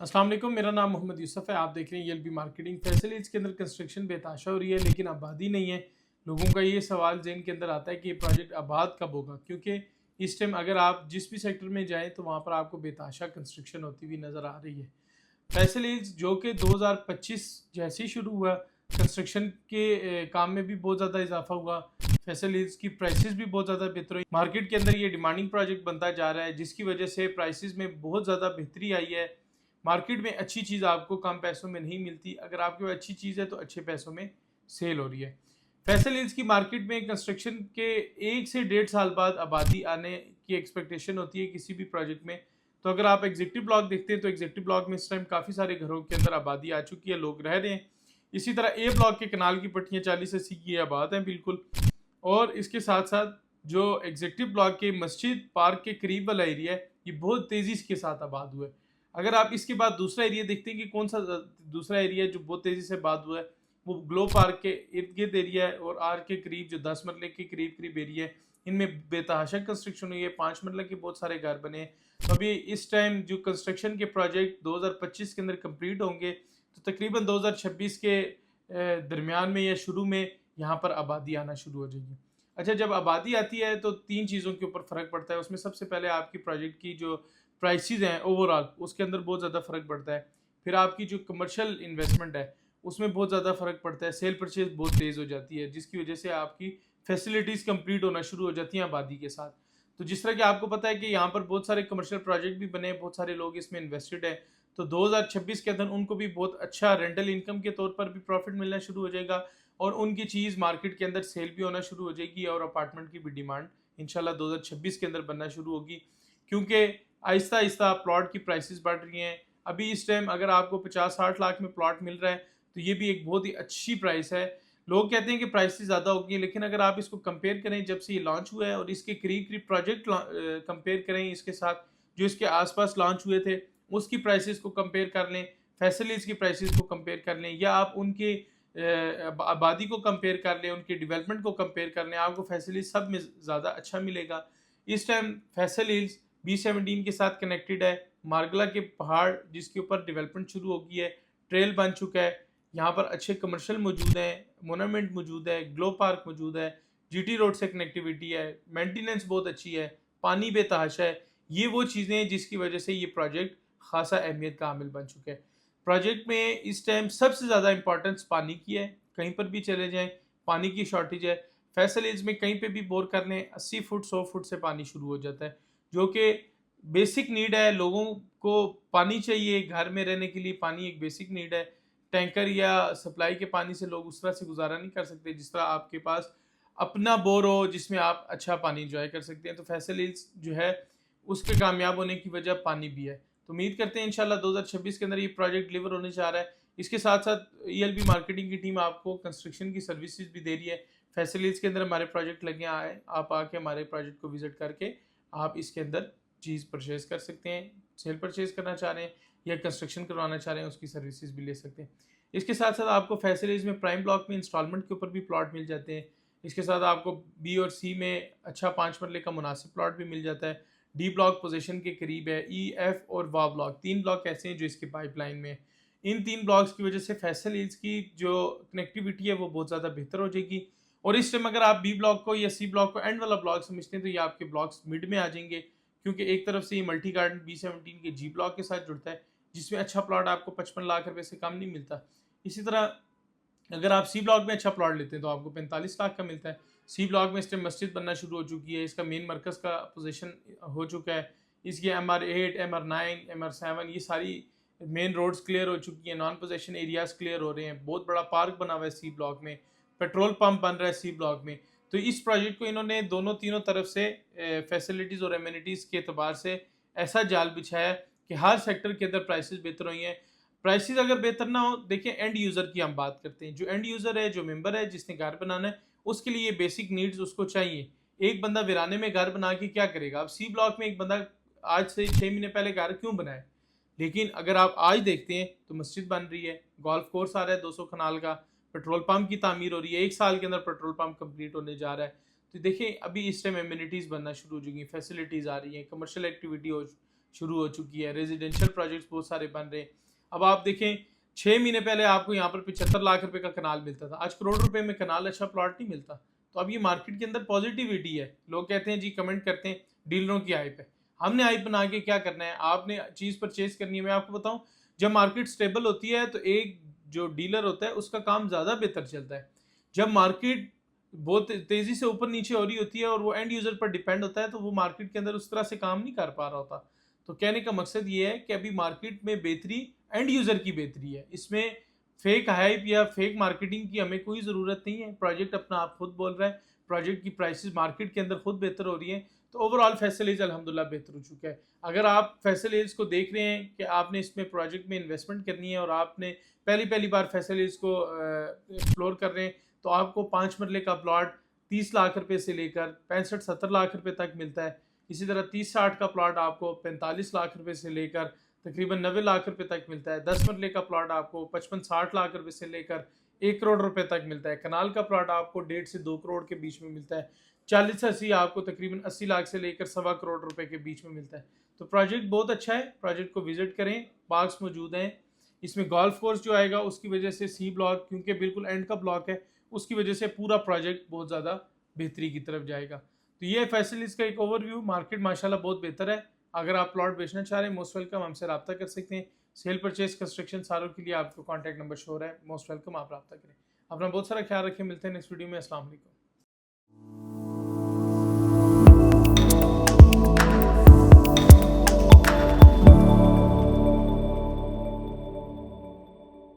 अस्सलाम वालेकुम, मेरा नाम मोहम्मद यूसुफ है। आप देख रहे हैं ईएलबी मार्केटिंग। फैसलीज के अंदर कंस्ट्रक्शन बेतहाशा हो रही है, लेकिन आबादी नहीं है। लोगों का ये सवाल ज़हन के अंदर आता है कि ये प्रोजेक्ट आबाद कब होगा, क्योंकि इस टाइम अगर आप जिस भी सेक्टर में जाएँ तो वहाँ पर आपको बेतहाशा कंस्ट्रक्शन होती हुई नज़र आ रही है। फैसलीज जो कि 2025 जैसे ही शुरू हुआ, कंस्ट्रक्शन के काम में भी बहुत ज़्यादा इजाफा हुआ। फैसलीज की प्राइसेस भी बहुत ज़्यादा बेहतर हुई। मार्केट के अंदर ये डिमांडिंग प्रोजेक्ट बनता जा रहा है, जिसकी वजह से प्राइसेस में बहुत ज़्यादा बेहतरी आई है। मार्केट में अच्छी चीज़ आपको कम पैसों में नहीं मिलती। अगर आपके पास अच्छी चीज़ है तो अच्छे पैसों में सेल हो रही है। फैसल हिल्स की मार्केट में कंस्ट्रक्शन के 1 से 1.5 साल बाद आबादी आने की एक्सपेक्टेशन होती है किसी भी प्रोजेक्ट में। तो अगर आप एग्जीक्यूटिव ब्लॉक देखते हैं तो एग्जीक्यूटिव ब्लॉक में इस टाइम काफ़ी सारे घरों के अंदर आबादी आ चुकी है, लोग रह रहे हैं। इसी तरह ए ब्लॉक के कनाल की पट्टियाँ 40-80 की आबाद हैं बिल्कुल। और इसके साथ साथ जो एग्जीक्यूटिव ब्लॉक के मस्जिद पार्क के करीब वाला एरिया है, ये बहुत तेज़ी के साथ आबाद हुआ है। अगर आप इसके बाद दूसरा एरिया देखते हैं कि कौन सा दूसरा एरिया जो बहुत तेज़ी से आबाद हुआ है, वो ग्लो पार्क के इर्द गिर्द एरिया है और आर के करीब जो 10 मरले के करीब करीब एरिया है, इनमें बेतहाशा कंस्ट्रक्शन हुई है। 5 मरला के बहुत सारे घर बने हैं। तो अभी इस टाइम जो कंस्ट्रक्शन के प्रोजेक्ट 2025 के अंदर कंप्लीट होंगे, तो तकरीबन 2026 के दरमियान में या शुरू में यहाँ पर आबादी आना शुरू हो जाएगी। अच्छा, जब आबादी आती है तो 3 चीज़ों के ऊपर फ़र्क पड़ता है। उसमें सबसे पहले आपकी प्रोजेक्ट की जो प्राइसेस हैं ओवरऑल, उसके अंदर बहुत ज़्यादा फ़र्क पड़ता है। फिर आपकी जो कमर्शियल इन्वेस्टमेंट है, उसमें बहुत ज़्यादा फ़र्क पड़ता है। सेल परचेज़ बहुत तेज़ हो जाती है, जिसकी वजह से आपकी फैसिलिटीज़ कंप्लीट होना शुरू हो जाती हैं आबादी के साथ। तो जिस तरह कि आपको पता है कि यहाँ पर बहुत सारे कमर्शियल प्रोजेक्ट भी बने हैं, बहुत सारे लोग इसमें इन्वेस्टेड हैं। तो 2026 के अंदर उनको भी बहुत अच्छा रेंटल इनकम के तौर पर भी प्रॉफिट मिलना शुरू हो जाएगा और उनकी चीज़ मार्केट के अंदर सेल भी होना शुरू हो जाएगी और अपार्टमेंट की भी डिमांड इंशाल्लाह 2026 के अंदर बनना शुरू होगी, क्योंकि आहिस्ता आहिस्ता प्लॉट की प्राइसेस बढ़ रही हैं। अभी इस टाइम अगर आपको 50-60 लाख में प्लॉट मिल रहा है तो ये भी एक बहुत ही अच्छी प्राइस है। लोग कहते हैं कि प्राइसेस ज़्यादा होगी, लेकिन अगर आप इसको कंपेयर करें जब से ये लॉन्च हुआ है और इसके करीब करीब प्रोजेक्ट कंपेयर करें इसके साथ जो इसके आसपास लॉन्च हुए थे, उसकी प्राइसेस को कंपेयर कर लें, फैसिलिटीज़ की प्राइसेस को कंपेयर कर लें, या आप उनके आबादी को कंपेयर कर लें, उनके डेवलपमेंट को कंपेयर कर लें, आपको फैसिलिटीज सब में ज़्यादा अच्छा मिलेगा। इस टाइम फैसल हिल्स B17 के साथ कनेक्टेड है। मार्गला के पहाड़ जिसके ऊपर डेवलपमेंट शुरू हो गई है, ट्रेल बन चुका है। यहाँ पर अच्छे कमर्शियल मौजूद हैं, मोनामेंट मौजूद है, ग्लो पार्क मौजूद है, GT रोड से कनेक्टिविटी है, मेंटेनेंस बहुत अच्छी है, पानी बेतहाशा है। ये वो चीज़ें हैं जिसकी वजह से ये प्रोजेक्ट खासा अहमियत का हामिल बन चुका है। प्रोजेक्ट में इस टाइम सबसे ज़्यादा इंपॉर्टेंस पानी की है। कहीं पर भी चले जाएँ, पानी की शॉर्टेज है। फैसल हिल्स में कहीं पे भी बोर कर लें, 80 फुट 100 फुट से पानी शुरू हो जाता है, जो कि बेसिक नीड है। लोगों को पानी चाहिए, घर में रहने के लिए पानी एक बेसिक नीड है। टैंकर या सप्लाई के पानी से लोग उस तरह से गुजारा नहीं कर सकते जिस तरह आपके पास अपना बोर हो जिसमें आप अच्छा पानी इंजॉय कर सकते हैं। तो फैसल हिल्स जो है उसके कामयाब होने की वजह पानी भी है। तो उम्मीद करते हैं इंशाल्लाह 2026 के अंदर ये प्रोजेक्ट डिलीवर होने जा रहा है। इसके साथ साथ ईएलबी मार्केटिंग की टीम आपको कंस्ट्रक्शन की सर्विसेज भी दे रही है। फैसिलिटीज़ के अंदर हमारे प्रोजेक्ट लगे आए, आप आके हमारे प्रोजेक्ट को विजिट करके आप इसके अंदर चीज़ परचेज़ कर सकते हैं। सेल परचेज़ करना चाह रहे हैं या कंस्ट्रक्शन करवाना चाह रहे हैं, उसकी सर्विसेज भी ले सकते हैं। इसके साथ साथ आपको फैसिलिटीज़ में प्राइम ब्लॉक में इंस्टॉलमेंट के ऊपर भी प्लॉट मिल जाते हैं। इसके साथ आपको बी और सी में अच्छा 5 मरले का मुनासिब प्लॉट भी मिल जाता है। डी ब्लॉक पोजीशन के करीब है। ई, एफ और वा ब्लॉक 3 ब्लॉक ऐसे हैं जो इसकी पाइपलाइन में। इन 3 ब्लॉक्स की वजह से फैसल हिल्स की जो कनेक्टिविटी है वो बहुत ज़्यादा बेहतर हो जाएगी। और इस टाइम अगर आप बी ब्लॉक को या सी ब्लॉक को एंड वाला ब्लॉक समझते हैं तो ये आपके ब्लॉक्स मिड में आ जाएंगे, क्योंकि एक तरफ से ये मल्टी गार्डन B17 के जी ब्लॉक के साथ जुड़ता है, जिसमें अच्छा प्लॉट आपको 55 लाख रुपए से कम नहीं मिलता। इसी तरह अगर आप सी ब्लॉक में अच्छा प्लॉट लेते हैं तो आपको 45 लाख का मिलता है। सी ब्लॉक में इस टाइम मस्जिद बनना शुरू हो चुकी है, इसका मेन मरकज़ का पोजीशन हो चुका है। इसकी MR8, MR9, MR7 ये सारी मेन रोड्स क्लियर हो चुकी हैं, नॉन पोजेशन एरियाज क्लियर हो रहे हैं। बहुत बड़ा पार्क बना हुआ है सी ब्लॉक में, पेट्रोल पंप बन रहा है सी ब्लॉक में। तो इस प्रोजेक्ट को इन्होंने दोनों तीनों तरफ से फैसिलिटीज़ और एमिनिटीज़ के अतबार से ऐसा जाल बिछाया है कि हर सेक्टर के अंदर प्राइसेस बेहतर हुई हैं। प्राइसेस अगर बेहतर ना हो, देखिए एंड यूज़र की हम बात करते हैं। जो एंड यूज़र है, जो मेंबर है, जिसने घर बनाना है, उसके लिए बेसिक नीड्स उसको चाहिए। एक बंदा वीराने में घर बना के क्या करेगा? अब सी ब्लॉक में एक बंदा आज से 6 महीने पहले घर क्यों बनाए? लेकिन अगर आप आज देखते हैं तो मस्जिद बन रही है, गोल्फ कोर्स आ रहा है 200 कनाल का, पेट्रोल पंप की तामीर हो रही है, 1 साल के अंदर पेट्रोल पंप कंप्लीट होने जा रहा है। तो देखिए अभी इस टाइम एमिनिटीज़ बनना शुरू हो चुकी हैं, फैसिलिटीज़ आ रही हैं, कमर्शियल एक्टिविटी हो शुरू हो चुकी है, रेजिडेंशियल प्रोजेक्ट्स बहुत सारे बन रहे हैं। अब आप देखें 6 महीने पहले आपको यहाँ पर 75 लाख रुपए का कनाल मिलता था, आज करोड़ रुपए में कनाल अच्छा प्लॉट नहीं मिलता। तो अब ये मार्केट के अंदर पॉजिटिविटी है। लोग कहते हैं जी, कमेंट करते हैं डीलरों की हाइप है। हमने हाइप बना के क्या करना है, आपने चीज़ परचेज करनी है। मैं आपको बताऊं, जब मार्केट स्टेबल होती है तो एक जो डीलर होता है उसका काम ज़्यादा बेहतर चलता है। जब मार्केट बहुत तेज़ी से ऊपर नीचे हो रही होती है और वो एंड यूज़र पर डिपेंड होता है, तो वो मार्केट के अंदर उस तरह से काम नहीं कर पा रहा होता। तो कहने का मकसद ये है कि अभी मार्केट में बेहतरी एंड यूज़र की बेहतरी है। इसमें फेक हाइप या फेक मार्केटिंग की हमें कोई ज़रूरत नहीं है। प्रोजेक्ट अपना आप खुद बोल रहा है, प्रोजेक्ट की प्राइसेस मार्केट के अंदर खुद बेहतर हो रही है। तो ओवरऑल फैसल एज अल्हम्दुलिल्लाह बेहतर हो चुका है। अगर आप फैसल एज को देख रहे हैं कि आपने इसमें प्रोजेक्ट में इन्वेस्टमेंट करनी है और आपने पहली बार फैसल एज को एक्सप्लोर कर रहे हैं, तो आपको 5 मरले का प्लॉट 30 लाख रुपए से लेकर 65-70 लाख रुपए तक मिलता है। इसी तरह 30-60 का प्लॉट आपको 45 लाख रुपए से लेकर तकरीबन 90 लाख रुपए तक मिलता है। 10 मरले का प्लॉट आपको 55-60 लाख रुपए से लेकर 1 करोड़ रुपए तक मिलता है। कनाल का प्लॉट आपको 1.5 से 2 करोड़ के बीच में मिलता है। 40 से 80 आपको तकरीबन 80 लाख से लेकर 1.25 करोड़ रुपए के बीच में मिलता है। तो प्रोजेक्ट बहुत अच्छा है, प्रोजेक्ट को विजिट करें, पार्क्स मौजूद हैं। इसमें गोल्फ कोर्स जो आएगा उसकी वजह से सी ब्लॉक, क्योंकि बिल्कुल एंड का ब्लॉक है, उसकी वजह से पूरा प्रोजेक्ट बहुत ज़्यादा बेहतरी की तरफ जाएगा। तो ये फैसिलिटीज़ का एक ओवरव्यू। मार्केट माशाल्लाह बहुत बेहतर है। अगर आप प्लॉट बेचना चाह रहे हैं, मोस्ट वेलकम, हमसे रब्ता कर सकते हैं। सेल परचेज कंस्ट्रक्शन सारों के लिए आपको कॉन्टैक्ट नंबर शो हो रहा है, मोस्ट वेलकम, आप रब्ता करें। अपना बहुत सारा ख्याल रखें, मिलते हैं नेक्स्ट वीडियो में। अस्सलाम वालेकुम।